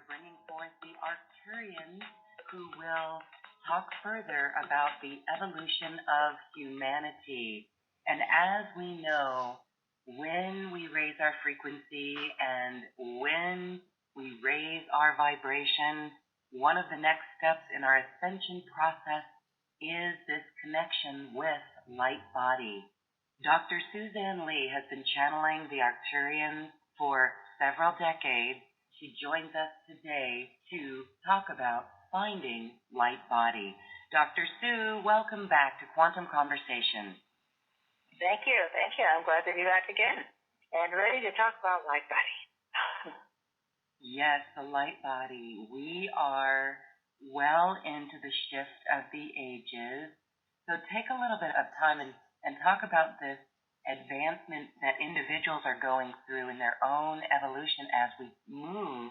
are bringing forth the Arcturians, who will talk further about the evolution of humanity. And as we know, when we raise our frequency and when we raise our vibration, one of the next steps in our ascension process is this connection with Lightbody. Dr. Suzanne Lee has been channeling the Arcturians for several decades. She joins us today to talk about finding Lightbody. Dr. Sue, welcome back to Quantum Conversation. Thank you. I'm glad to be back again and ready to talk about Lightbody. Yes, the Lightbody. We are well into the shift of the ages. So take a little bit of time and talk about this advancement that individuals are going through in their own evolution as we move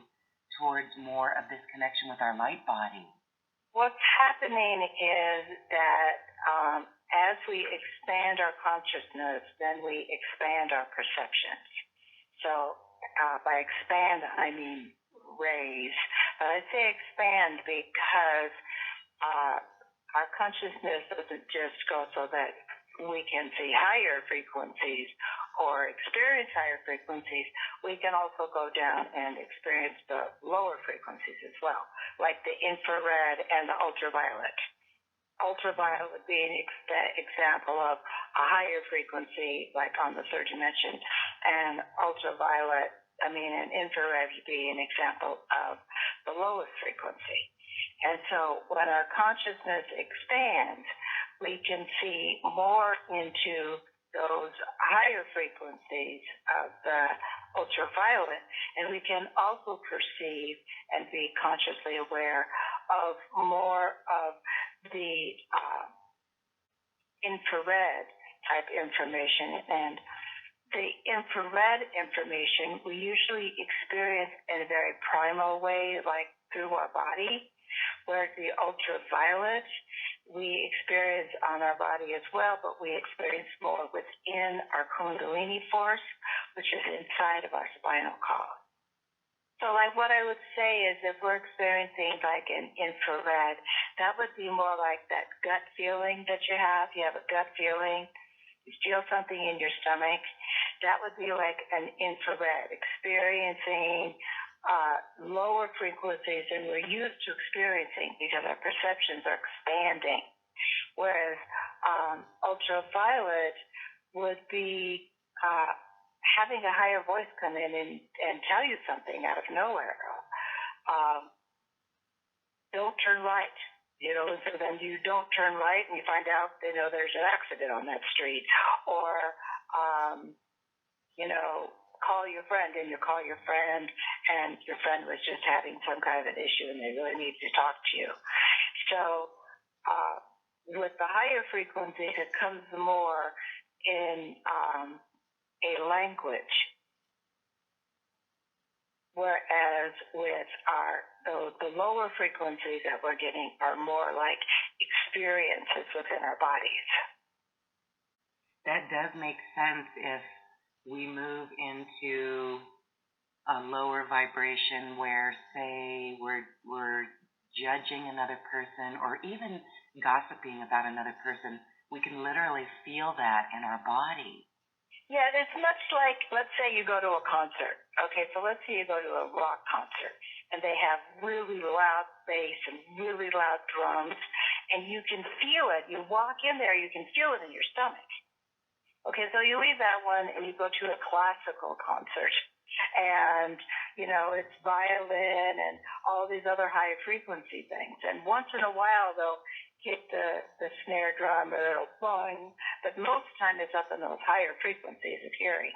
towards more of this connection with our Lightbody. What's happening is that as we expand our consciousness, then we expand our perceptions. So by expand, I mean raise. But I say expand because our consciousness doesn't just go so that we can see higher frequencies or experience higher frequencies. We can also go down and experience the lower frequencies as well, like the infrared and the ultraviolet. Ultraviolet being an example of a higher frequency, like on the third dimension, and and infrared would be an example of the lowest frequency. And so when our consciousness expands, we can see more into those higher frequencies of the ultraviolet, and we can also perceive and be consciously aware of more of the infrared type information. And the infrared information we usually experience in a very primal way, like through our body, whereas the ultraviolet we experience on our body as well, but we experience more within our Kundalini force, which is inside of our spinal column. So like what I would say is if we're experiencing like an infrared, that would be more like that gut feeling that you have. You have a gut feeling, you feel something in your stomach. That would be like an infrared, experiencing lower frequencies than we're used to experiencing because our perceptions are expanding. Whereas ultraviolet would be having a higher voice come in and tell you something out of nowhere. Don't turn right. So then you don't turn right and you find out, there's an accident on that street. Or, call your friend, and you call your friend, and your friend was just having some kind of an issue, and they really need to talk to you. So with the higher frequencies, it comes more in a language, whereas with the lower frequencies that we're getting are more like experiences within our bodies. That does make sense if we move into a lower vibration where, say, we're judging another person or even gossiping about another person. We can literally feel that in our body. Yeah, it's much like, let's say you go to a concert. Okay, so let's say you go to a rock concert, and they have really loud bass and really loud drums, and you can feel it. You walk in there, you can feel it in your stomach. Okay, so you leave that one and you go to a classical concert, and it's violin and all these other high frequency things. And once in a while they'll hit the snare drum or it'll boing, but most of the time it's up in those higher frequencies of hearing.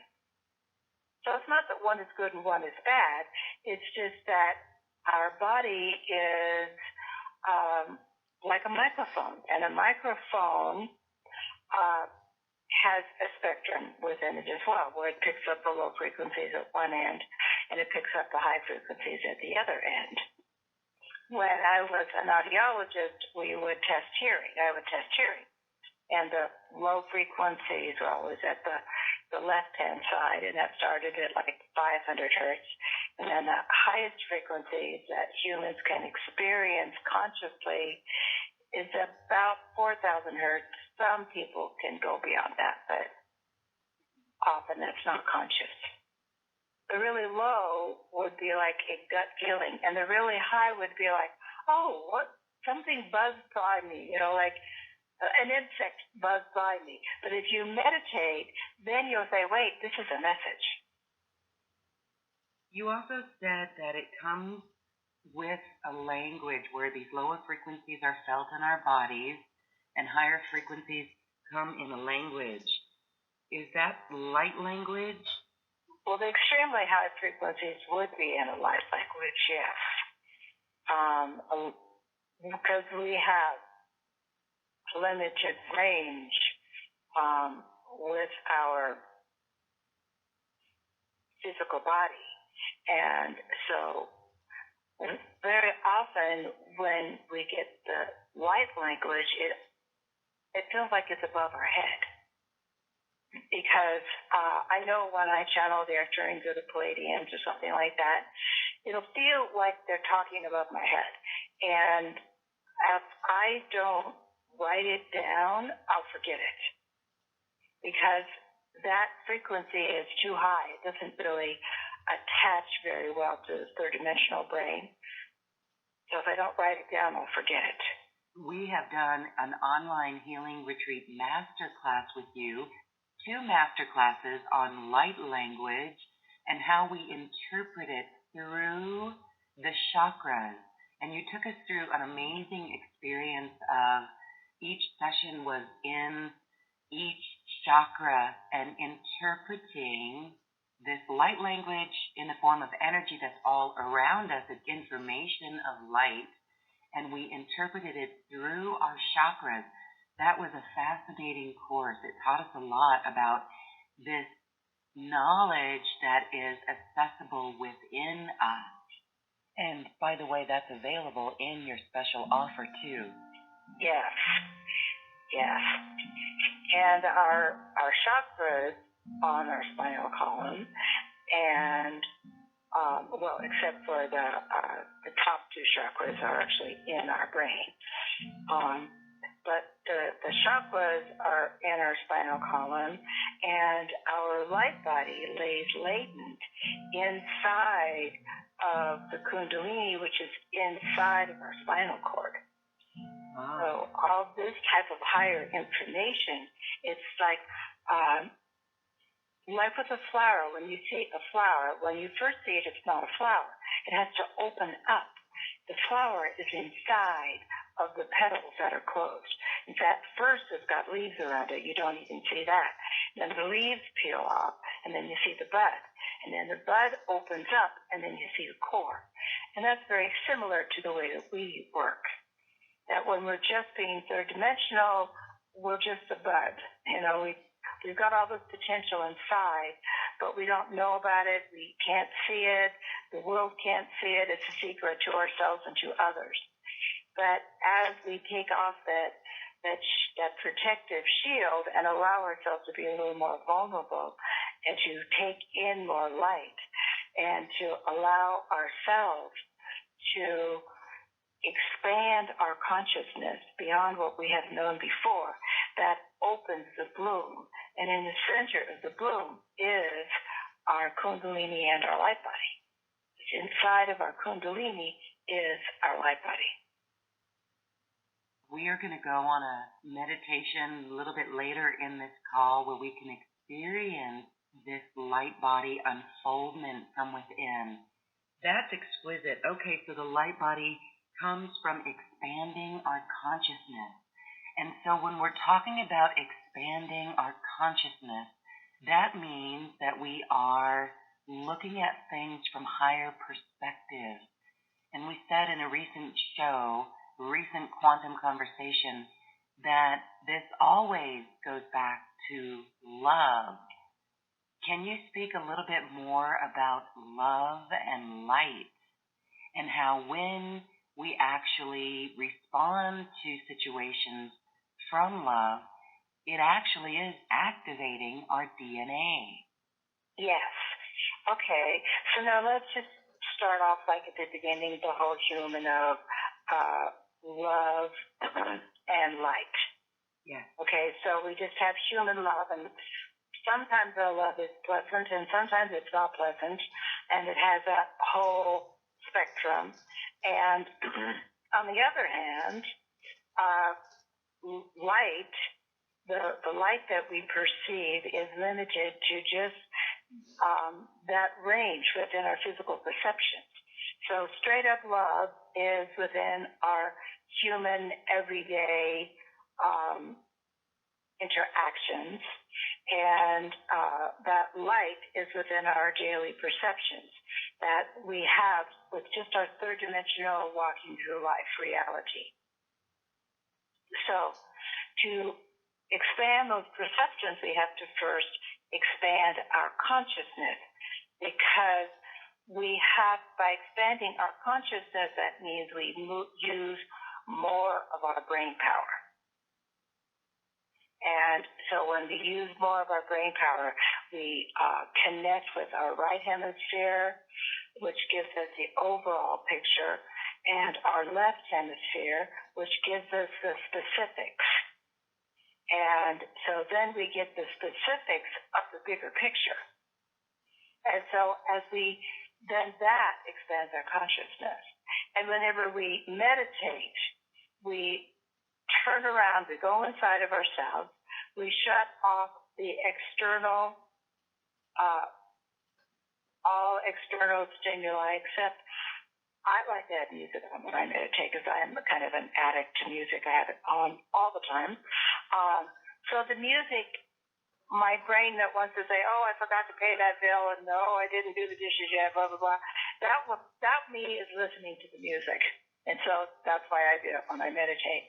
So it's not that one is good and one is bad. It's just that our body is like a microphone, and a microphone has a spectrum within it as well, where it picks up the low frequencies at one end and it picks up the high frequencies at the other end. When I was an audiologist, we would test hearing. I would test hearing. And the low frequencies were always at the left-hand side, and that started at like 500 hertz. And then the highest frequencies that humans can experience consciously is about 4,000 hertz. Some people can go beyond that, but often that's not conscious. The really low would be like a gut feeling, and the really high would be like, oh, what? Something buzzed by me, like an insect buzzed by me. But if you meditate, then you'll say, wait, this is a message. You also said that it comes with a language where these lower frequencies are felt in our bodies and higher frequencies come in a language. Is that light language? Well, the extremely high frequencies would be in a light language, yes. Because we have limited range with our physical body. And so very often when we get the light language, it feels like it's above our head. Because I know when I channel the Arcturians or the Palladians or something like that, it'll feel like they're talking above my head. And if I don't write it down, I'll forget it. Because that frequency is too high. It doesn't really attach very well to the third-dimensional brain. So if I don't write it down, I'll forget it. We have done an online healing retreat masterclass with you, 2 masterclasses on light language and how we interpret it through the chakras. And you took us through an amazing experience of each session was in each chakra and interpreting this light language in the form of energy that's all around us. It's information of light, and we interpreted it through our chakras. That was a fascinating course. It taught us a lot about this knowledge that is accessible within us. And by the way, that's available in your special offer too. Yes. And our chakras on our spinal column, and except for the top 2 chakras are actually in our brain. But the chakras are in our spinal column, and our light body lays latent inside of the Kundalini, which is inside of our spinal cord. Wow. So all this type of higher information, it's like with a flower. When you see a flower, when you first see it, it's not a flower. It has to open up. The flower is inside of the petals that are closed. In fact, first it's got leaves around it. You don't even see that. Then the leaves peel off, and then you see the bud. And then the bud opens up, and then you see the core. And that's very similar to the way that we work. That when we're just being third-dimensional, we're just a bud. We've got all this potential inside, but we don't know about it. We can't see it. The world can't see it. It's a secret to ourselves and to others. But as we take off that protective shield and allow ourselves to be a little more vulnerable and to take in more light and to allow ourselves to expand our consciousness beyond what we have known before, that opens the bloom. And in the center of the bloom is our Kundalini and our light body. Inside of our Kundalini is our light body. We are going to go on a meditation a little bit later in this call where we can experience this light body unfoldment from within. That's exquisite. Okay, so the light body comes from expanding our consciousness. And so when we're talking about expanding our consciousness, that means that we are looking at things from higher perspectives. And we said in a recent quantum conversation, that this always goes back to love. Can you speak a little bit more about love and light, and how when we actually respond to situations from love, it actually is activating our DNA? Yes. Okay. So now let's just start off like at the beginning, the whole human of love and light. Yeah. Okay, so we just have human love, and sometimes our love is pleasant, and sometimes it's not pleasant, and it has that whole spectrum. And on the other hand, light, the light that we perceive is limited to just that range within our physical perception. So straight up love is within our human everyday interactions, and that light is within our daily perceptions that we have with just our third dimensional walking through life reality. So to expand those perceptions, we have to first expand our consciousness, because we have, by expanding our consciousness, that means we use more of our brain power. And so when we use more of our brain power, we connect with our right hemisphere, which gives us the overall picture, and our left hemisphere, which gives us the specifics. And so then we get the specifics of the bigger picture. And so then that expands our consciousness. And whenever we meditate, we turn around, we go inside of ourselves, we shut off the external, all external stimuli, except I like to have music on when I meditate, because I am kind of an addict to music. I have it on all the time. So the music, my brain that wants to say, oh, I forgot to pay that bill, and no, I didn't do the dishes yet, blah, blah, blah, that me is listening to the music. And so that's why I do it when I meditate.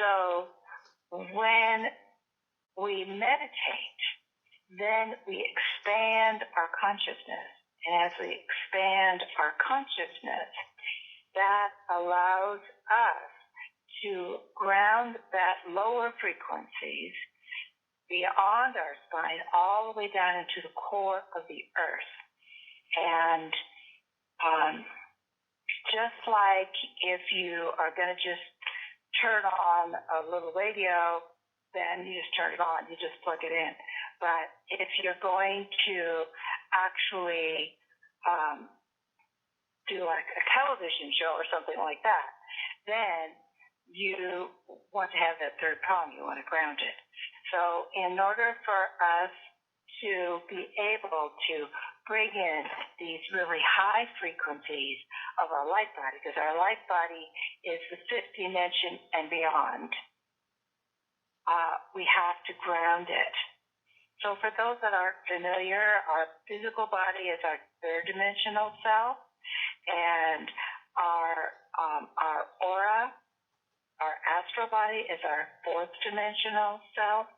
So when we meditate, then we expand our consciousness. And as we expand our consciousness, that allows us to ground that lower frequencies beyond our spine all the way down into the core of the earth. And just like if you are going to just turn on a little radio, then you just turn it on, you just plug it in. But if you're going to actually do like a television show or something like that, then you want to have that third prong, you want to ground it. So in order for us to be able to bring in these really high frequencies of our light body, because our light body is the fifth dimension and beyond, we have to ground it. So for those that aren't familiar, our physical body is our third dimensional self, and our aura, our astral body is our fourth dimensional self,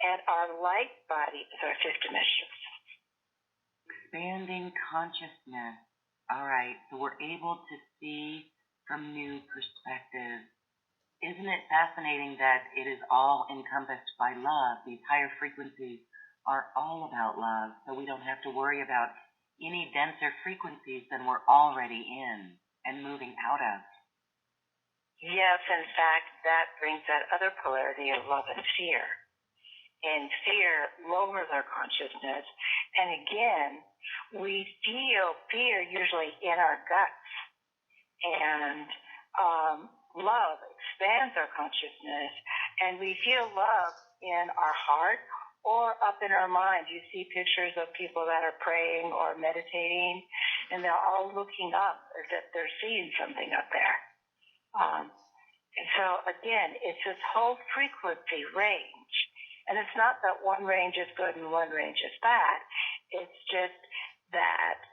and our light body is our fifth dimensional self. Expanding consciousness. All right, so we're able to see from new perspectives. Isn't it fascinating that it is all encompassed by love? These higher frequencies are all about love, so we don't have to worry about any denser frequencies than we're already in and moving out of. Yes, in fact, that brings that other polarity of love and fear. And fear lowers our consciousness. And again, we feel fear usually in our guts. And love expands our consciousness. And we feel love in our heart or up in our mind. You see pictures of people that are praying or meditating, and they're all looking up as if they're seeing something up there. And so, again, it's this whole frequency range. And it's not that one range is good and one range is bad. It's just that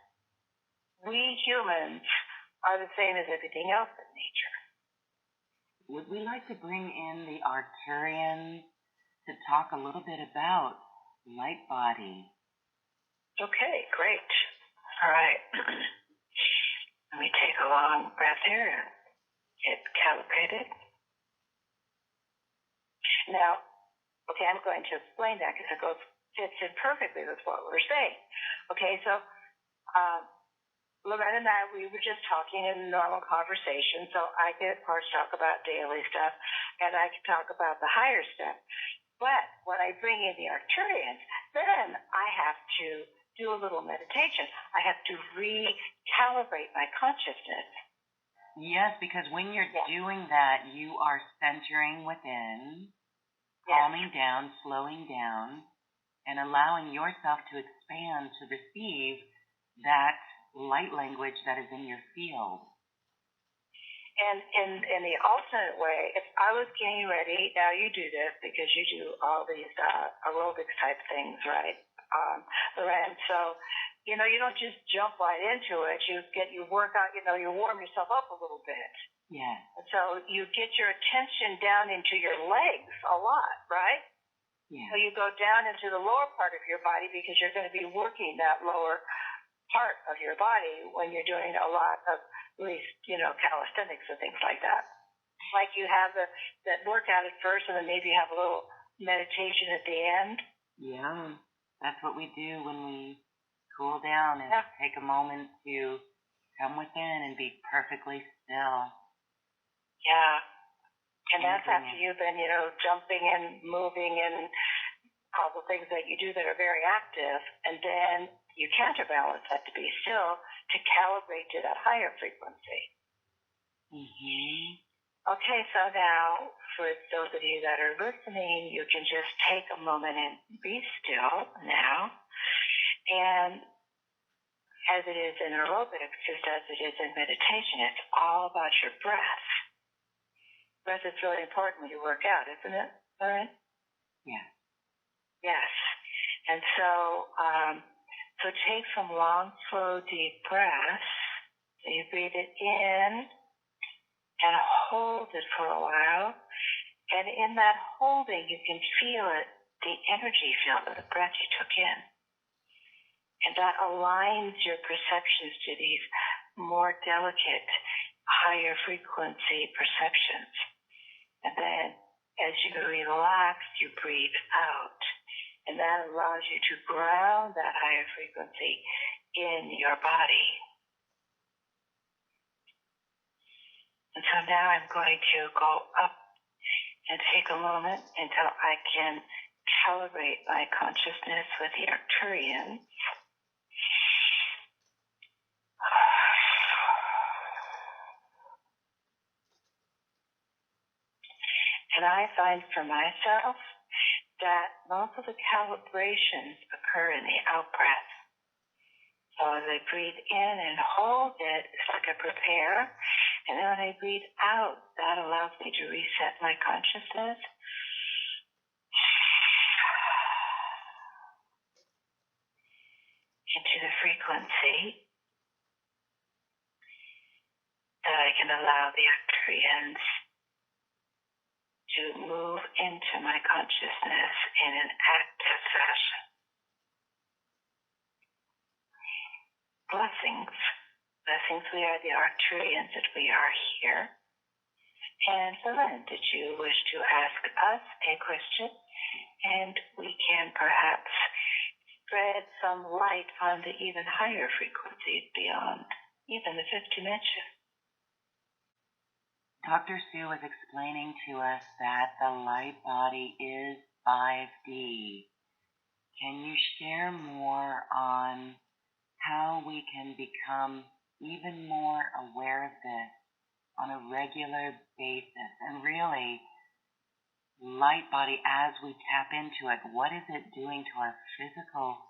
we humans are the same as everything else in nature. Would we like to bring in the Arcturians to talk a little bit about Lightbody? Okay, great. All right. Let me take a long breath here and get calibrated. Now, okay, I'm going to explain that because it fits in perfectly with what we're saying. Okay, so Loretta and I, we were just talking in normal conversation, so I could, of course, talk about daily stuff, and I could talk about the higher stuff. But when I bring in the Arcturians, then I have to do a little meditation. I have to recalibrate my consciousness. Yes, because when you're doing that, you are centering within, calming down, slowing down, and allowing yourself to expand to receive that light language that is in your field. And in the alternate way, if I was getting ready, now you do this because you do all these aerobics type things, right, Lorraine? So, you don't just jump right into it. You work out, you warm yourself up a little bit. Yeah. So you get your attention down into your legs a lot, right? Yeah. So you go down into the lower part of your body because you're going to be working that lower part of your body when you're doing a lot of, at least, calisthenics and things like that. Like you have that workout at first and then maybe you have a little meditation at the end. Yeah, that's what we do when we cool down and take a moment to come within and be perfectly still. Yeah. And that's after you've been, jumping and moving and all the things that you do that are very active, and then you counterbalance that to be still to calibrate to that higher frequency. Mm-hmm. Okay, so now for those of you that are listening, you can just take a moment and be still now. And as it is in aerobics, just as it is in meditation, it's all about your breath. Breath is really important when you work out, isn't it, Lauren? Yeah. Yes. And so take some long, slow, deep breaths. So you breathe it in and hold it for a while. And in that holding, you can feel it, the energy field of the breath you took in. And that aligns your perceptions to these more delicate, higher frequency perceptions. And then as you relax, you breathe out. And that allows you to ground that higher frequency in your body. And so now I'm going to go up and take a moment until I can calibrate my consciousness with the Arcturians. And I find for myself that most of the calibrations occur in the out-breath. So as I breathe in and hold it, it's like I prepare. And then when I breathe out, that allows me to reset my consciousness. Into the frequency that I can allow the Arcturians to move into my consciousness in an active fashion. Blessings. Blessings, we are the Arcturians that we are here. And Suzanne, did you wish to ask us a question? And we can perhaps spread some light on the even higher frequencies beyond even the fifth dimension. Dr. Sue was explaining to us that the light body is 5D. Can you share more on how we can become even more aware of this on a regular basis? And really, light body, as we tap into it, what is it doing to our physical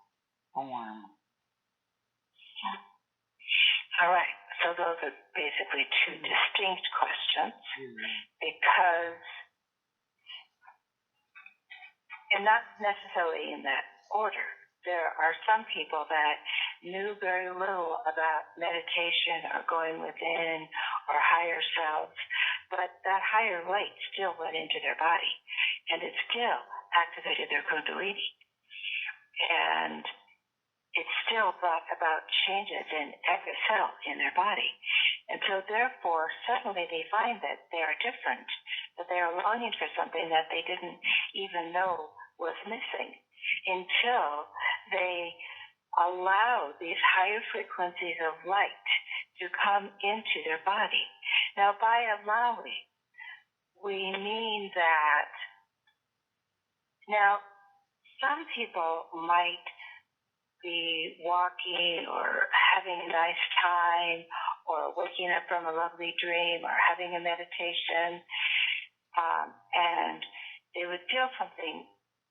form? All right. So those are basically two distinct questions because, and not necessarily in that order. There are some people that knew very little about meditation or going within or higher selves, but that higher light still went into their body and it still activated their kundalini. And it still brought about changes in every cell in their body. And so therefore, suddenly they find that they are different, that they are longing for something that they didn't even know was missing until they allow these higher frequencies of light to come into their body. Now, by allowing, we mean that now some people might be walking or having a nice time or waking up from a lovely dream or having a meditation, and they would feel something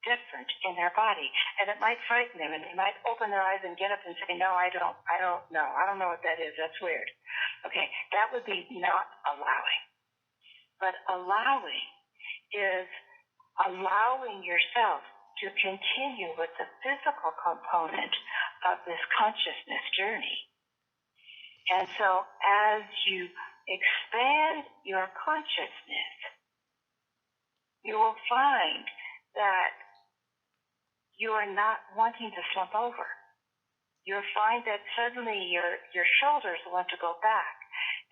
different in their body, and it might frighten them, and they might open their eyes and get up and say, no, I don't know what that is, that's weird. Okay, that would be not allowing. But allowing is allowing yourself to continue with the physical component of this consciousness journey. And so as you expand your consciousness, you will find that you are not wanting to slump over. You'll find that suddenly your shoulders want to go back,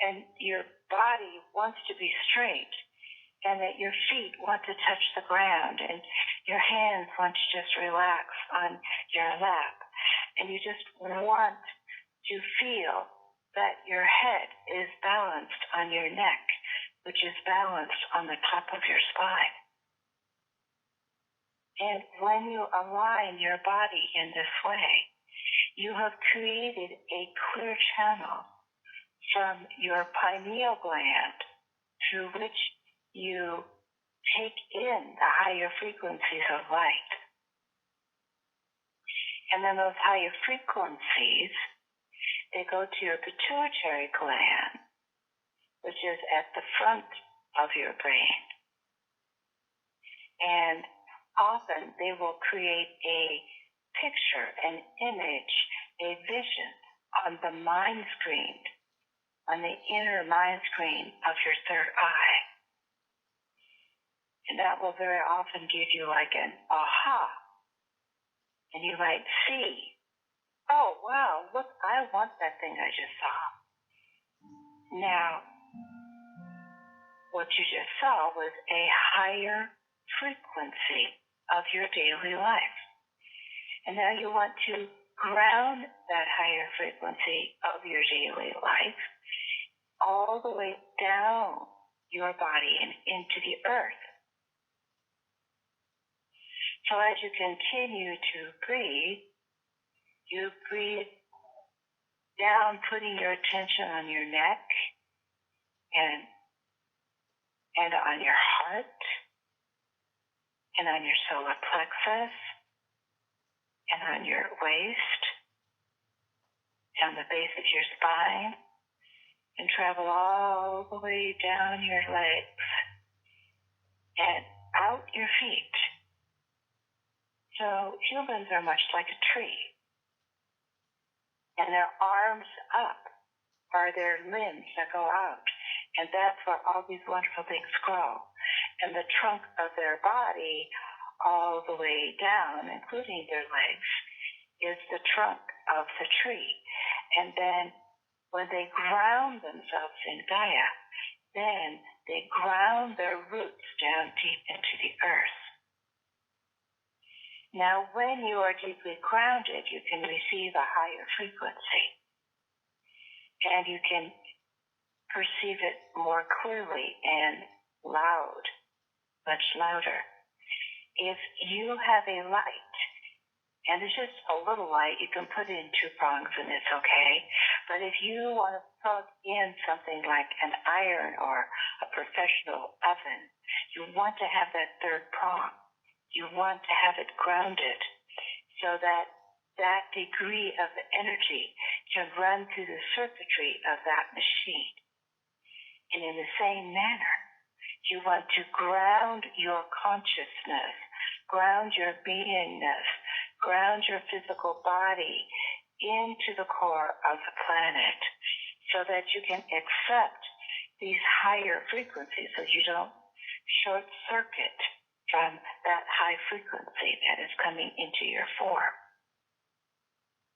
and your body wants to be straight, and that your feet want to touch the ground, and your hands want to just relax on your lap, and you just want to feel that your head is balanced on your neck, which is balanced on the top of your spine. And when you align your body in this way, you have created a clear channel from your pineal gland through which you take in the higher frequencies of light. And then those higher frequencies, they go to your pituitary gland, which is at the front of your brain. And often they will create a picture, an image, a vision on the mind screen, on the inner mind screen of your third eye. And that will very often give you like an aha. And you might see, oh, wow, look, I want that thing I just saw. Now, what you just saw was a higher frequency of your daily life. And now you want to ground that higher frequency of your daily life all the way down your body and into the earth. So as you continue to breathe, you breathe down, putting your attention on your neck and on your heart and on your solar plexus and on your waist and the base of your spine, and travel all the way down your legs and out your feet. So humans are much like a tree, and their arms up are their limbs that go out, and that's where all these wonderful things grow. And the trunk of their body all the way down, including their legs, is the trunk of the tree. And then when they ground themselves in Gaia, then they ground their roots down deep into the earth. Now, when you are deeply grounded, you can receive a higher frequency, and you can perceive it more clearly and loud, much louder. If you have a light, and it's just a little light, you can put it in 2 prongs and it's okay. But if you want to plug in something like an iron or a professional oven, you want to have that 3rd prong. You want to have it grounded so that that degree of energy can run through the circuitry of that machine. And in the same manner, you want to ground your consciousness, ground your beingness, ground your physical body into the core of the planet so that you can accept these higher frequencies so you don't short circuit from that high frequency that is coming into your form.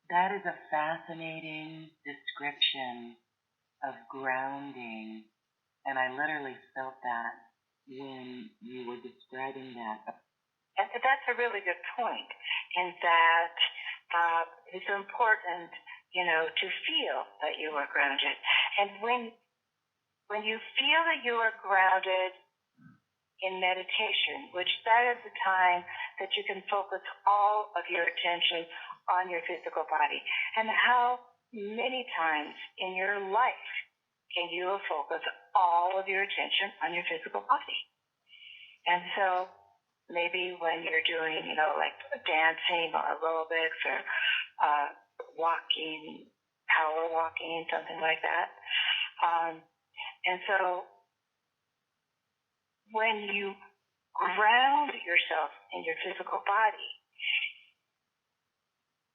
That is a fascinating description of grounding, and I literally felt that when you were describing that. And that's a really good point, in that it's important, to feel that you are grounded. And when you feel that you are grounded in meditation, which that is the time that you can focus all of your attention on your physical body. And how many times in your life can you focus all of your attention on your physical body? And so maybe when you're doing, like dancing or aerobics or walking, power walking, something like that. And so when you ground yourself in your physical body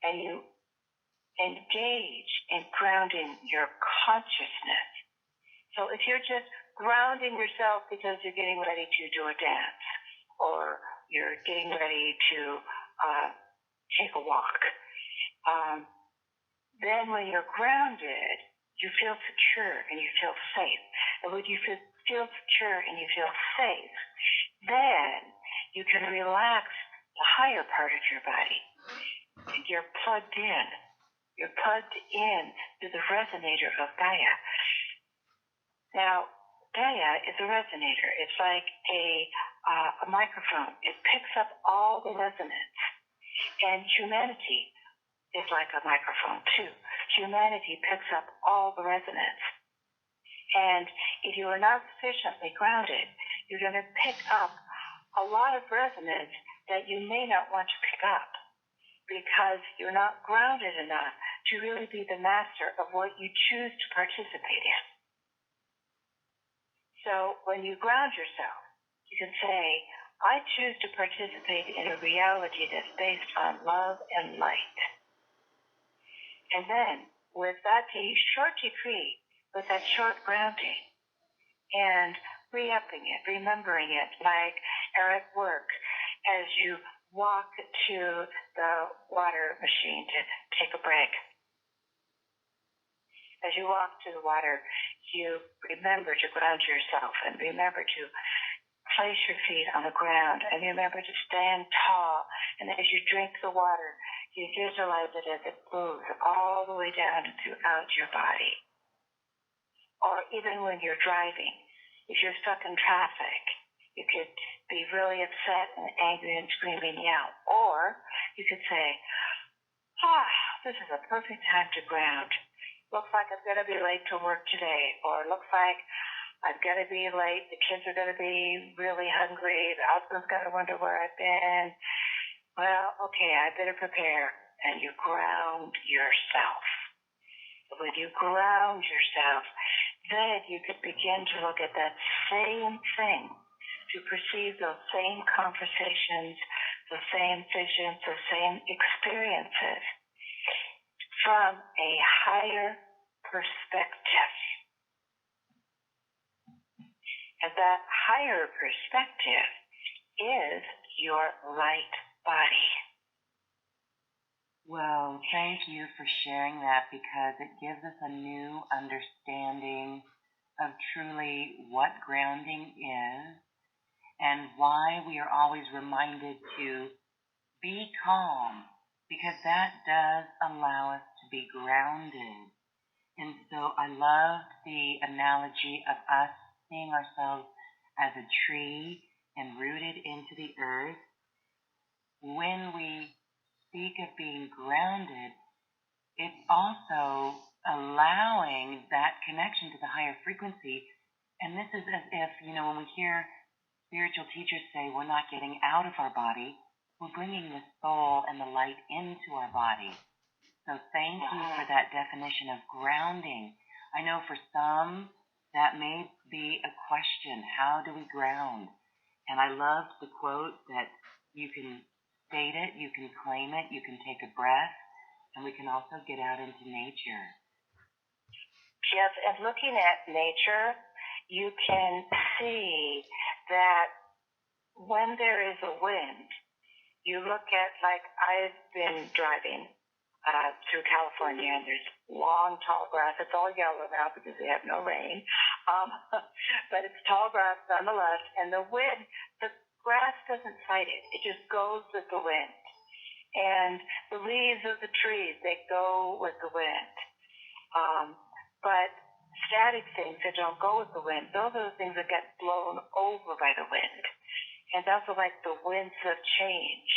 and you engage in grounding your consciousness. So if you're just grounding yourself because you're getting ready to do a dance or you're getting ready to take a walk, then when you're grounded, you feel secure and you feel safe. And when you feel secure and you feel safe, then you can relax the higher part of your body. And you're plugged in. You're plugged in to the resonator of Gaia. Now, Gaia is a resonator. It's like a microphone. It picks up all the resonance. And humanity is like a microphone too. Humanity picks up all the resonance. And if you are not sufficiently grounded, you're going to pick up a lot of resonance that you may not want to pick up because you're not grounded enough to really be the master of what you choose to participate in. So when you ground yourself, you can say, I choose to participate in a reality that's based on love and light. And then, with that short decree, with that short grounding, and re-upping it, remembering it, like Eric work, as you walk to the water machine to take a break. As you walk to the water, you remember to ground yourself and remember to place your feet on the ground and remember to stand tall. And as you drink the water, you visualize it as it moves all the way down and throughout your body. Or even when you're driving, if you're stuck in traffic, you could be really upset and angry and screaming yell. Or you could say, this is a perfect time to ground. Looks like I'm going to be late to work today. Or looks like I'm going to be late. The kids are going to be really hungry. The husband's going to wonder where I've been. Well, okay, I better prepare. And you ground yourself. When you ground yourself, then you could begin to look at that same thing, to perceive those same conversations, the same visions, the same experiences from a higher perspective. And that higher perspective is your light body. Well, thank you for sharing that because it gives us a new understanding of truly what grounding is and why we are always reminded to be calm, because that does allow us to be grounded. And so I loved the analogy of us seeing ourselves as a tree and rooted into the earth. When we speak of being grounded, it's also allowing that connection to the higher frequency. And this is as if, when we hear spiritual teachers say we're not getting out of our body, we're bringing the soul and the light into our body. So thank you for that definition of grounding. I know for some that may be a question, how do we ground? And I loved the quote that you can state it, you can claim it, you can take a breath, and we can also get out into nature. Yes, and looking at nature, you can see that when there is a wind, you look at, like I've been driving through California, and there's long, tall grass. It's all yellow now because we have no rain, but it's tall grass nonetheless, and the wind, the grass doesn't fight it. It just goes with the wind. And the leaves of the trees, they go with the wind. But static things that don't go with the wind, those are the things that get blown over by the wind. And those are like the winds of change.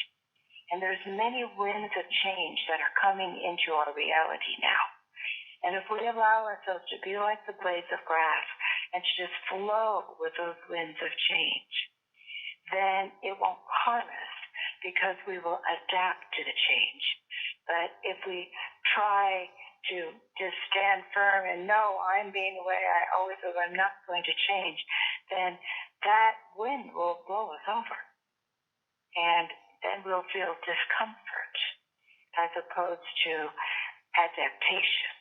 And there's many winds of change that are coming into our reality now. And if we allow ourselves to be like the blades of grass and to just flow with those winds of change, then it won't harm us because we will adapt to the change. But if we try to just stand firm and no, I'm being the way I always was, I'm not going to change, then that wind will blow us over. And then we'll feel discomfort as opposed to adaptation.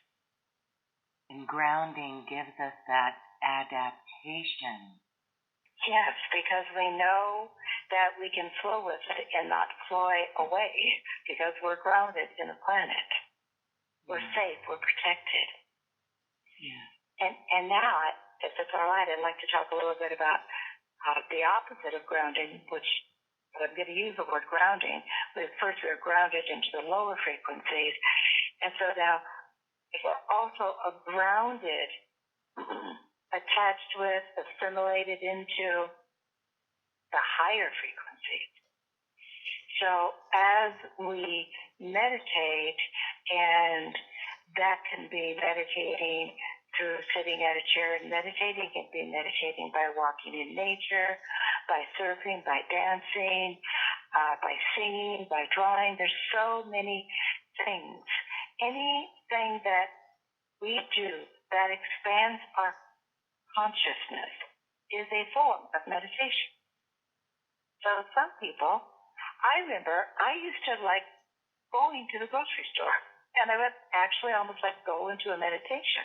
And grounding gives us that adaptation. Yes, because we know that we can flow with it and not fly away because we're grounded in the planet. We're safe, we're protected. Yeah. And now, if it's all right, I'd like to talk a little bit about the opposite of grounding, which I'm going to use the word grounding. But first, we're grounded into the lower frequencies. And so now, we're also grounded, attached with, assimilated into the higher frequencies. So as we meditate, and that can be meditating through sitting at a chair and meditating, it can be meditating by walking in nature, by surfing, by dancing, by singing, by drawing. There's so many things. Anything that we do that expands our consciousness is a form of meditation. So some people, I remember I used to like going to the grocery store, and I would actually almost like go into a meditation.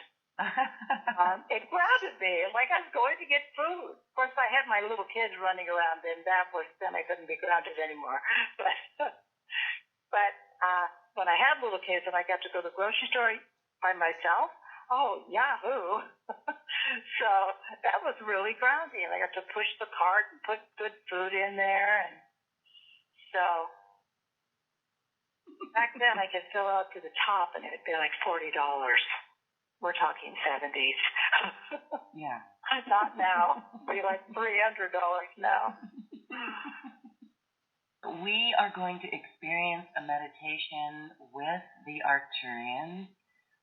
It grounded me, like I was going to get food. Of course, I had my little kids running around, and then I couldn't be grounded anymore. But when I had little kids and I got to go to the grocery store by myself, oh, yahoo. So that was really grounding. I got to push the cart and put good food in there. And so back then I could fill out to the top and it'd be like $40. We're talking 70s. Yeah. Not now. It'd be like $300 now. We are going to experience a meditation with the Arcturians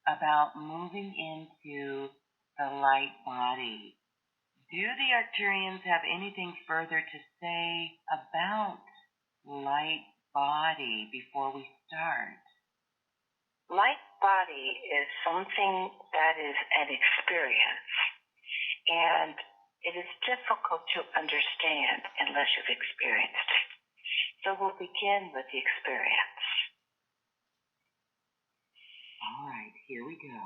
about moving into the light body. Do the Arcturians have anything further to say about light body before we start? Light body is something that is an experience, and it is difficult to understand unless you've experienced it. So we'll begin with the experience. All right, here we go.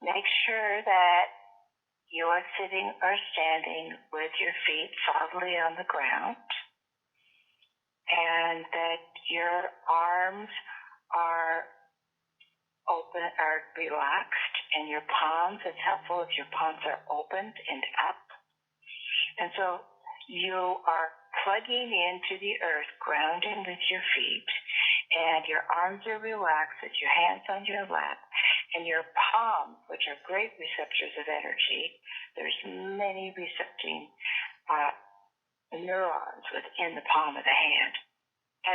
Make sure that you are sitting or standing with your feet solidly on the ground, and that your arms are open, are relaxed, and your palms, it's helpful if your palms are opened and up. And so you are plugging into the earth, grounding with your feet, and your arms are relaxed with your hands on your lap, and your palms, which are great receptors of energy. There's many recepting neurons within the palm of the hand,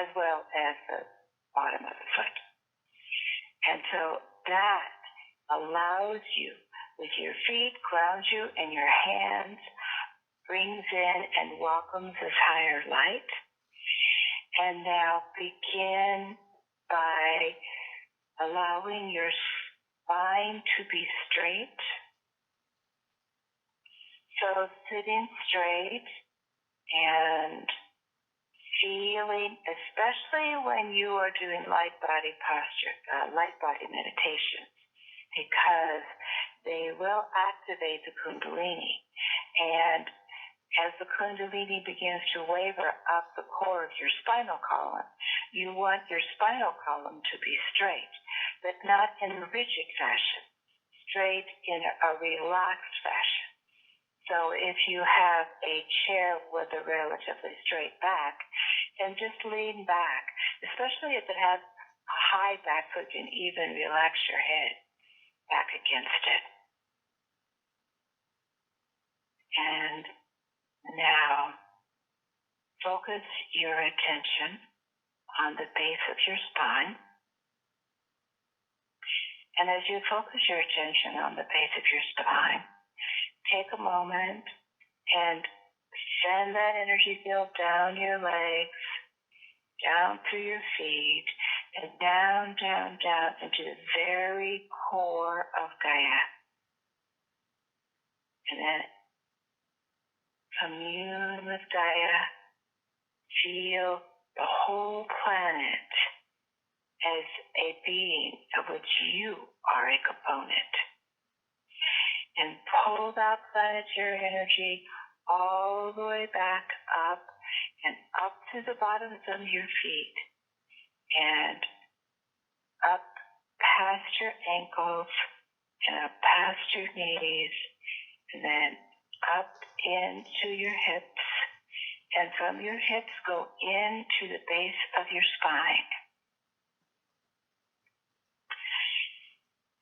as well as the bottom of the foot. And so that allows you, with your feet, grounds you, and your hands brings in and welcomes this higher light. And now begin by allowing your spine to be straight. So sitting straight and feeling, especially when you are doing light body posture, light body meditation, because they will activate the Kundalini. And as the Kundalini begins to waver up the core of your spinal column, you want your spinal column to be straight, but not in a rigid fashion, straight in a relaxed fashion. So if you have a chair with a relatively straight back, and just lean back, especially if it has a high back foot, you can even relax your head back against it. And now focus your attention on the base of your spine. And as you focus your attention on the base of your spine, take a moment and send that energy field down your legs, down through your feet, and down, down, down into the very core of Gaia. And then commune with Gaia. Feel the whole planet as a being of which you are a component. And pull that planetary energy all the way back up and up to the bottoms of your feet and up past your ankles and up past your knees and then up into your hips, and from your hips go into the base of your spine.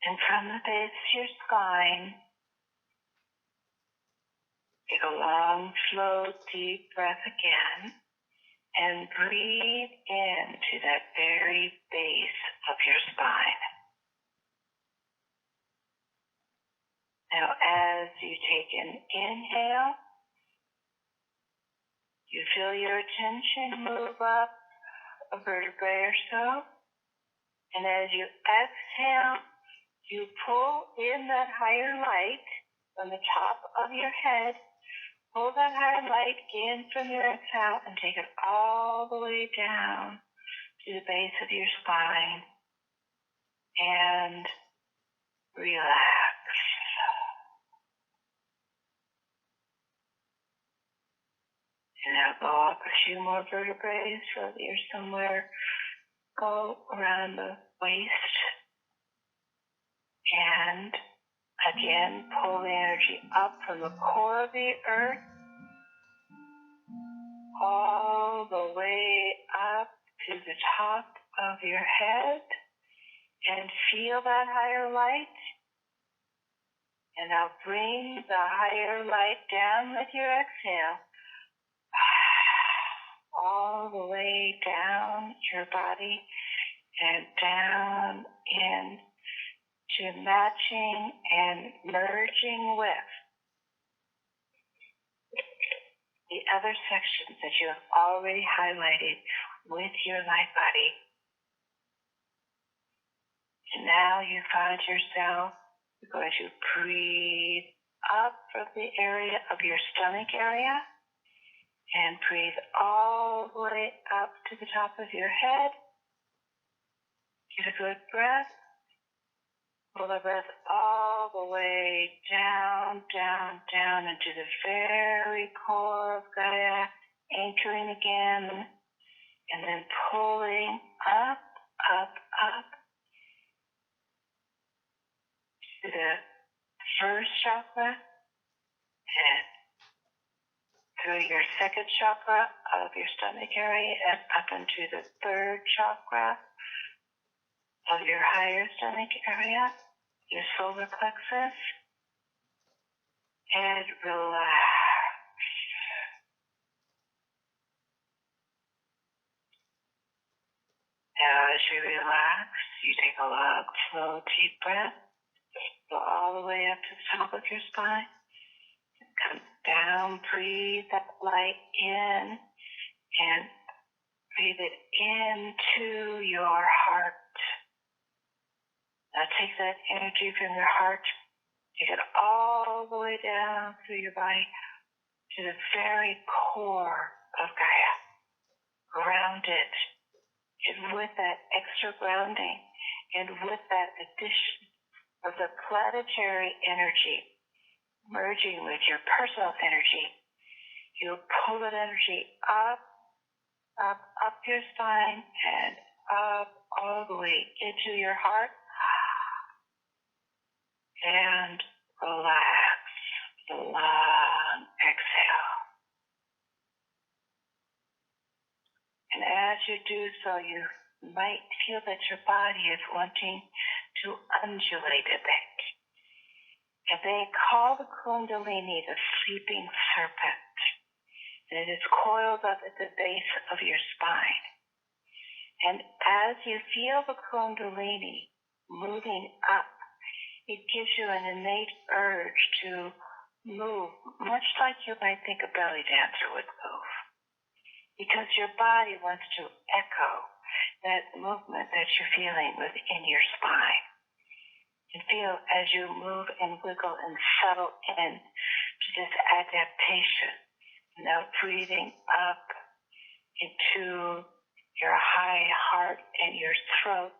And from the base of your spine, take a long, slow, deep breath again and breathe into that very base of your spine. Now, as you take an inhale, you feel your attention move up a vertebrae or so. And as you exhale, you pull in that higher light from the top of your head. Pull that higher light in from your exhale and take it all the way down to the base of your spine. And relax. And now go up a few more vertebrae so that you're somewhere. Go around the waist. And again, pull the energy up from the core of the earth all the way up to the top of your head and feel that higher light. And now bring the higher light down with your exhale all the way down your body and down in to matching and merging with the other sections that you have already highlighted with your light body. And now you find yourself going to breathe up from the area of your stomach area and breathe all the way up to the top of your head. Get a good breath. Pull the breath all the way down, down, down into the very core of Gaia, anchoring again, and then pulling up, up, up to the first chakra and through your second chakra of your stomach area and up into the third chakra of your higher stomach area, your solar plexus, and relax. Now as you relax, you take a long, slow, deep breath, go all the way up to the top of your spine, come down, breathe that light in, and breathe it into your heart. Now take that energy from your heart, take it all the way down through your body to the very core of Gaia. Ground it. And with that extra grounding and with that addition of the planetary energy merging with your personal energy, you'll pull that energy up, up, up your spine and up all the way into your heart. And relax, the long exhale. do so, you might feel that your body is wanting to undulate a bit. And they call the Kundalini the sleeping serpent. And it is coiled up at the base of your spine. And as you feel the Kundalini moving up, it gives you an innate urge to move, much like you might think a belly dancer would move. Because your body wants to echo that movement that you're feeling within your spine. And feel as you move and wiggle and settle in to this adaptation. Now breathing up into your high heart and your throat.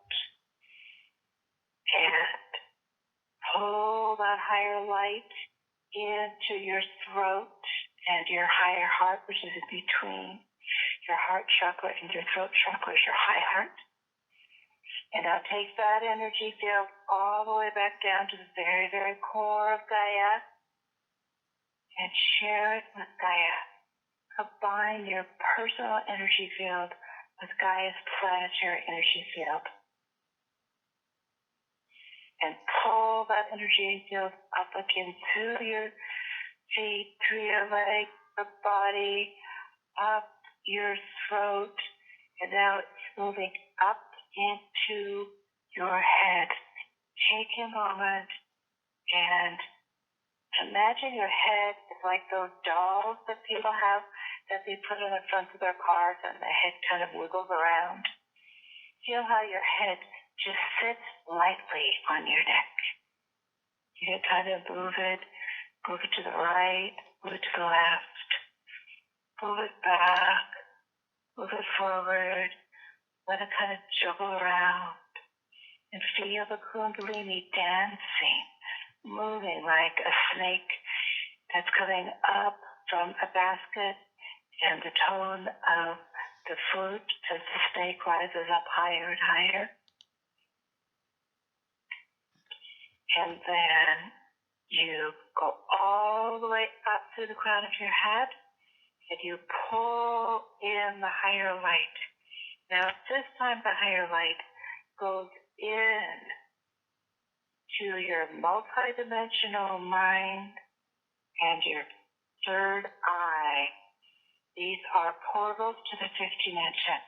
And pull that higher light into your throat and your higher heart, which is in between your heart chakra and your throat chakra is your high heart. And now take that energy field all the way back down to the very, very core of Gaia and share it with Gaia. Combine your personal energy field with Gaia's planetary energy field. And pull that energy field up again through your feet, through your legs, the body, up your throat. And now it's moving up into your head. Take a moment and imagine your head is like those dolls that people have that they put in the front of their cars and the head kind of wiggles around. Feel how your head just sits lightly on your neck. You can kind of move it to the right, move it to the left, move it back, move it forward. Let it kind of juggle around and feel the Kundalini dancing, moving like a snake that's coming up from a basket, and the tone of the flute as the snake rises up higher and higher. And then you go all the way up through the crown of your head, and you pull in the higher light. Now, this time the higher light goes in to your multidimensional mind and your third eye. These are portals to the fifth dimension.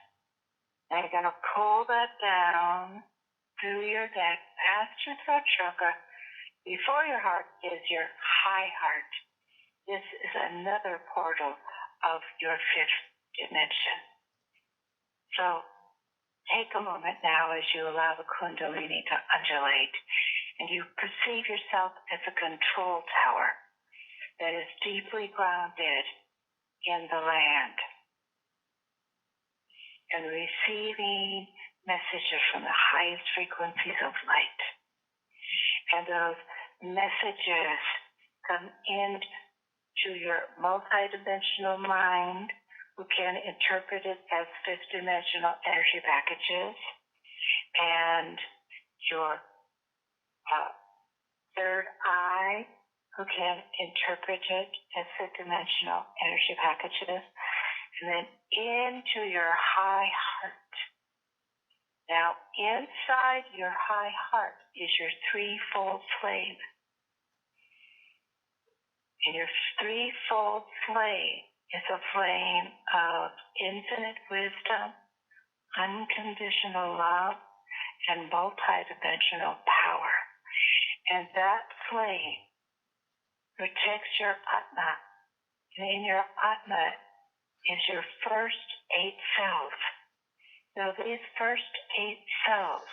Now you're going to pull that down through your neck, past your throat chakra. Before your heart is your high heart. This is another portal of your fifth dimension. So take a moment now as you allow the Kundalini to undulate and you perceive yourself as a control tower that is deeply grounded in the land and receiving messages from the highest frequencies of light. And those messages come into your multidimensional mind, who can interpret it as fifth dimensional energy packages, and your third eye, who can interpret it as fifth dimensional energy packages, and then into your high heart. Now, inside your high heart is your threefold flame. And your threefold flame is a flame of infinite wisdom, unconditional love, and multidimensional power. And that flame protects your Atma. And in your Atma is your first 8 cells. So these first 8 cells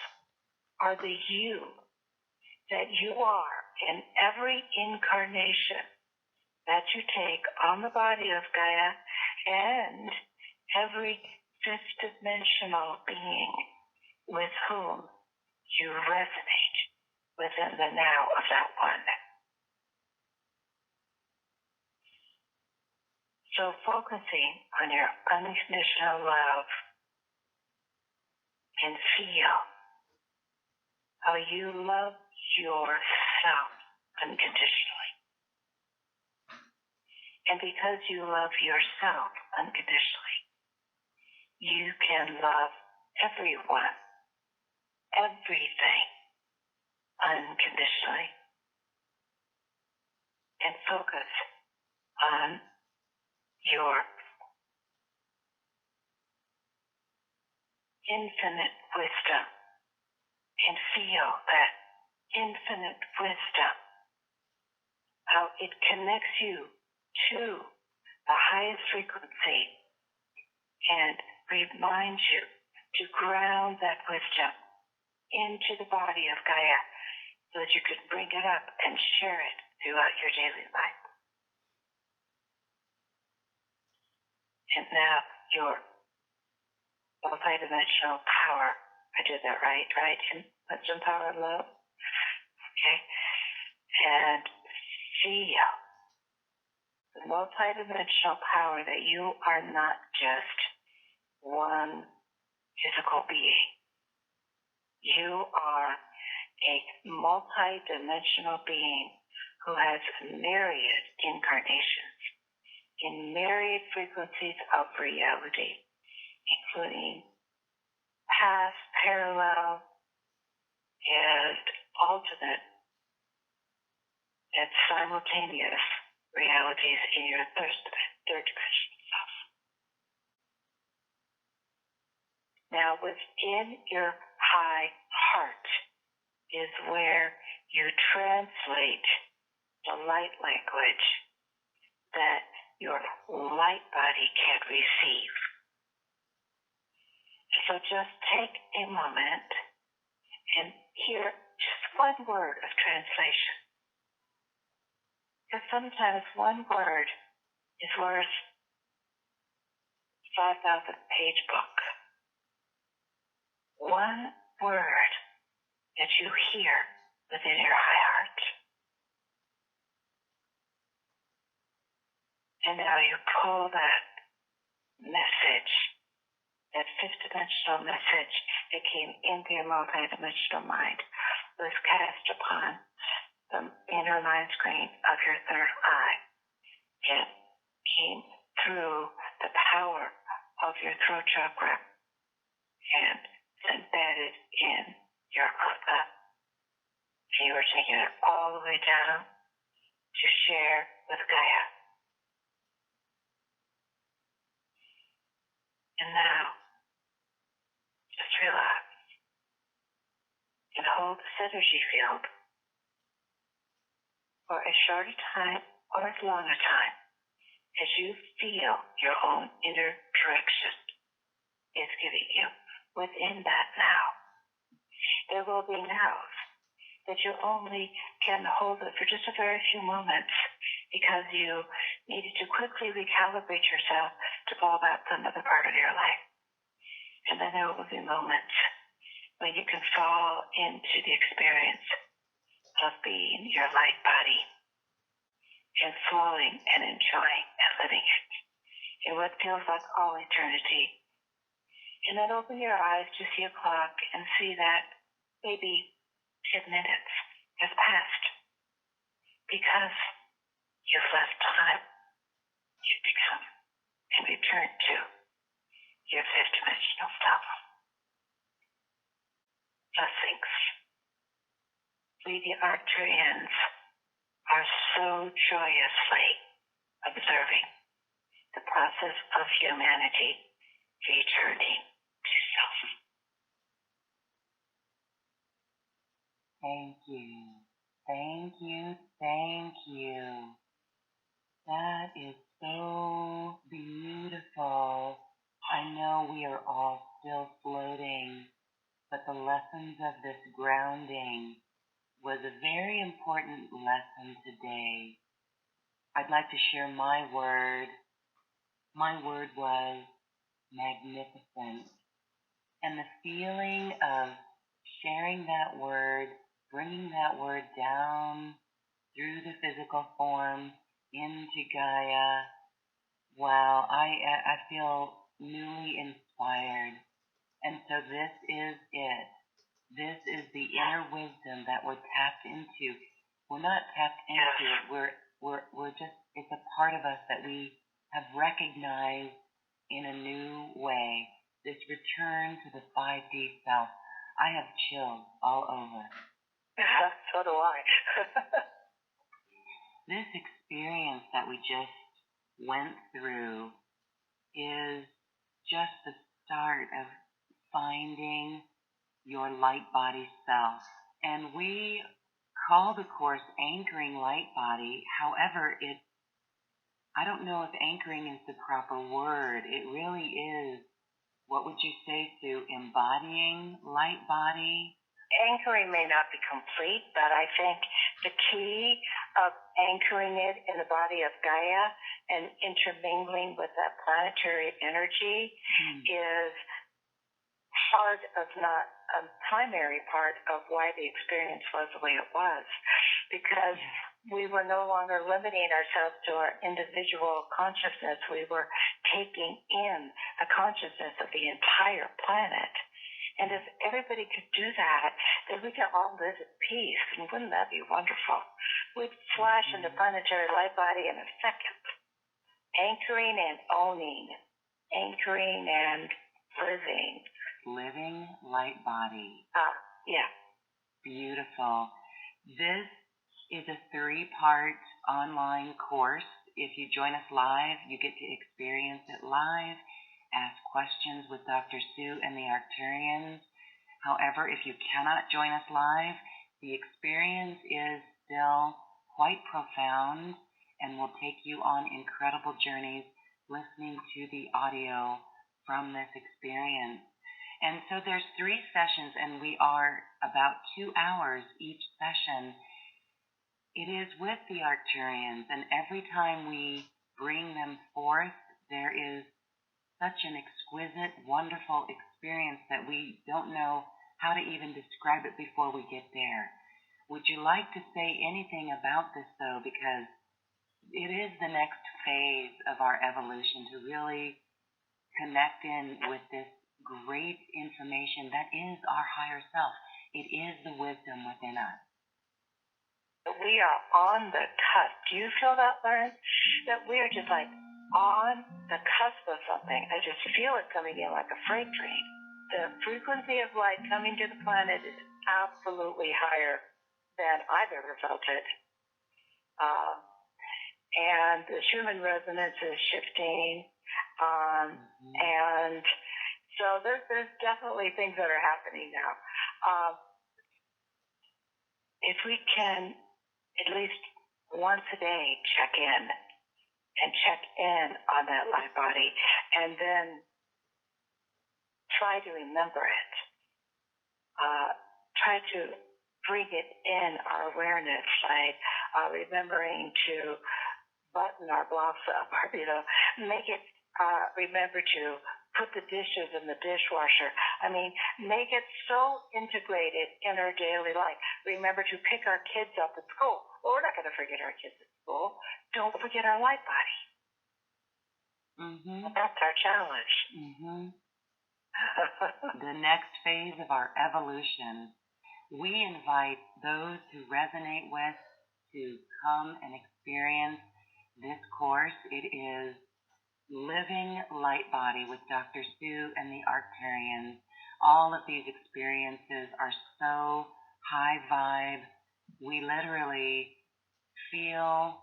are the you that you are in every incarnation that you take on the body of Gaia and every fifth dimensional being with whom you resonate within the now of that one. So focusing on your unconditional love and feel how you love yourself unconditionally. And because you love yourself unconditionally, you can love everyone, everything, unconditionally, and focus on your infinite wisdom and feel that infinite wisdom, how it connects you to the highest frequency and reminds you to ground that wisdom into the body of Gaia so that you can bring it up and share it throughout your daily life. And now your multidimensional power, I did that right? In wisdom, power, love. Okay. And feel the multidimensional power that you are not just one physical being. You are a multidimensional being who has myriad incarnations in myriad frequencies of reality, including past, parallel, and alternate and simultaneous realities in your third dimensional self. Now, within your high heart is where you translate the light language that your light body can receive. So just take a moment and hear just one word of translation. Because sometimes one word is worth 5,000-page book. One word that you hear within your high heart. And now you pull that message, that fifth dimensional message that came into your multidimensional mind, was cast upon the inner line screen of your third eye. It came through the power of your throat chakra and embedded in your Artha. And you were taking it all the way down to share with Gaia. And now, just relax and hold this energy field for as short a time or as long a time as you feel your own inner direction is giving you. Within that now, there will be nows that you only can hold it for just a very few moments because you needed to quickly recalibrate yourself to go about another part of your life. And then there will be moments when you can fall into the experience of being your light body and flowing and enjoying and living it in what feels like all eternity. And then open your eyes to see a clock and see that maybe 10 minutes has passed because you've left time. You've become and returned to your fifth dimensional self. Blessings. We, the Arcturians, are so joyously observing the process of humanity returning to self. Thank you. Thank you. Thank you. That is so beautiful. I know we are all still floating, but the lessons of this grounding was a very important lesson today. I'd like to share my word. My word was magnificent. And the feeling of sharing that word, bringing that word down through the physical form into Gaia, wow, I feel newly inspired. And so this is it. This is the inner wisdom that we're tapped into. We're not tapped into it. We're just, it's a part of us that we have recognized in a new way. this return to the 5D self. I have chills all over. So do I. This experience that we just went through is just the start of finding your light body self. And we call the course Anchoring Light Body. However, I don't know if anchoring is the proper word. It really is, what would you say, Sue, embodying light body? Anchoring may not be complete, but I think the key of anchoring it in the body of Gaia and intermingling with that planetary energy is part of, not a primary part of why the experience was the way it was, because we were no longer limiting ourselves to our individual consciousness. We were taking in a consciousness of the entire planet. And if everybody could do that, then we could all live at peace. And wouldn't that be wonderful? We'd flash into planetary light body in a second. Anchoring and owning. Anchoring and living. Living light body. Yeah. Beautiful. This is a 3-part online course. If you join us live, you get to experience it live. Ask questions with Dr. Sue and the Arcturians. However, if you cannot join us live, the experience is still quite profound and will take you on incredible journeys listening to the audio from this experience. And so there's 3 sessions, and we are about 2 hours each session. It is with the Arcturians, and every time we bring them forth, there is such an exquisite, wonderful experience that we don't know how to even describe it before we get there. Would you like to say anything about this, though? Because it is the next phase of our evolution to really connect in with this great information that is our higher self. It is the wisdom within us. We are on the cusp. Do you feel that, Lauren? That we are just like on the cusp of something. I just feel it coming in like a freight train. The frequency of light coming to the planet is absolutely higher than I've ever felt it. And the Schumann resonance is shifting. And so there's definitely things that are happening now. If we can at least once a day check in on that light body, and then try to remember it. Try to bring it in our awareness, like remembering to button our blouse up, or make it remember to put the dishes in the dishwasher. I mean, make it so integrated in our daily life. Remember to pick our kids up at school. Well, we're not going to forget our kids at school. Don't forget our light body. That's our challenge. The next phase of our evolution, we invite those who resonate with to come and experience this course. It is Living Light Body with Dr. Sue and the Arcturians. All of these experiences are so high vibe. We literally feel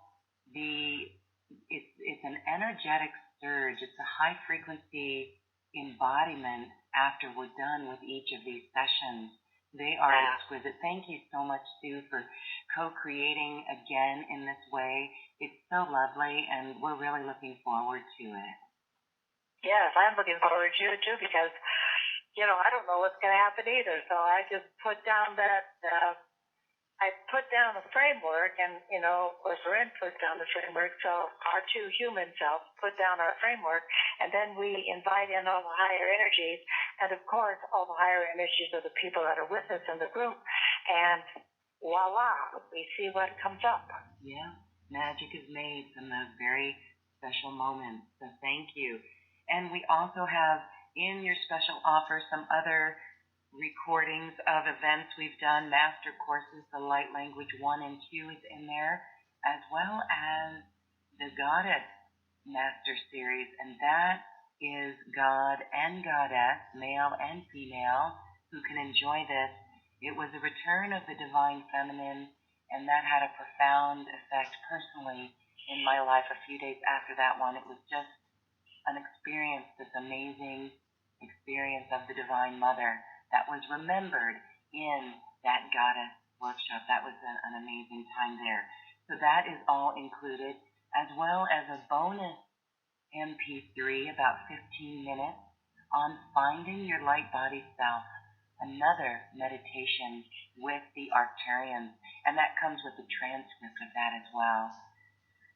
it's an energetic surge. It's a high frequency embodiment after we're done with each of these sessions. They are exquisite. Thank you so much, Sue, for co-creating again in this way. It's so lovely, and we're really looking forward to it. Yes, I'm looking forward to it, too, because, I don't know what's going to happen either. So I just put down I put down the framework, and, of course, Ren put down the framework, so our 2 human selves put down our framework, and then we invite in all the higher energies, and, of course, all the higher energies of the people that are with us in the group, and voila, we see what comes up. Yeah, magic is made from those very special moments, so thank you. And we also have in your special offer some other recordings of events we've done, master courses. The Light Language 1 and 2 is in there, as well as the Goddess Master Series, and that is God and Goddess, male and female, who can enjoy this. It was a return of the Divine Feminine, and that had a profound effect personally in my life a few days after that one. It was just an experience, this amazing experience of the Divine Mother that was remembered in that Goddess workshop. That was an amazing time there. So that is all included, as well as a bonus MP3, about 15 minutes, on finding your light body self, another meditation with the Arcturians, and that comes with the transcript of that as well.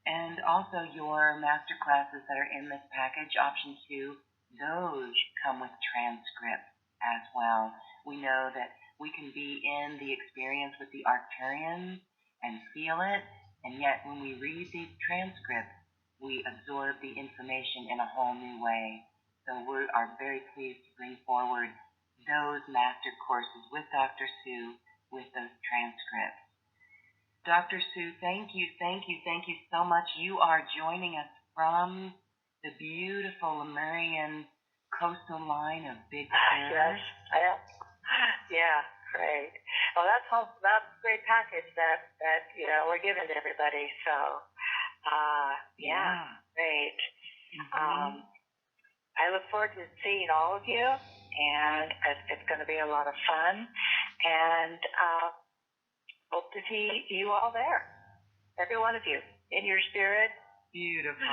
And also your master classes that are in this package, option 2, those come with transcripts as well. We know that we can be in the experience with the Arcturians and feel it, and yet when we read these transcripts, we absorb the information in a whole new way. So we are very pleased to bring forward those master courses with Dr. Sue with those transcripts. Dr. Sue, thank you so much. You are joining us from the beautiful Lemurian coastal line of Big Sur. Yes, I am. Yeah, great. Well, that's a great package that we're giving to everybody. So, yeah, great. Mm-hmm. I look forward to seeing all of you, and it's going to be a lot of fun. And hope to see you all there, every one of you, in your spirit. Beautiful.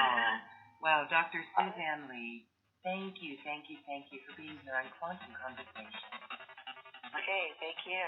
Wow, Dr. Suzanne Lee, thank you for being here on Quantum Conversation. Okay, thank you.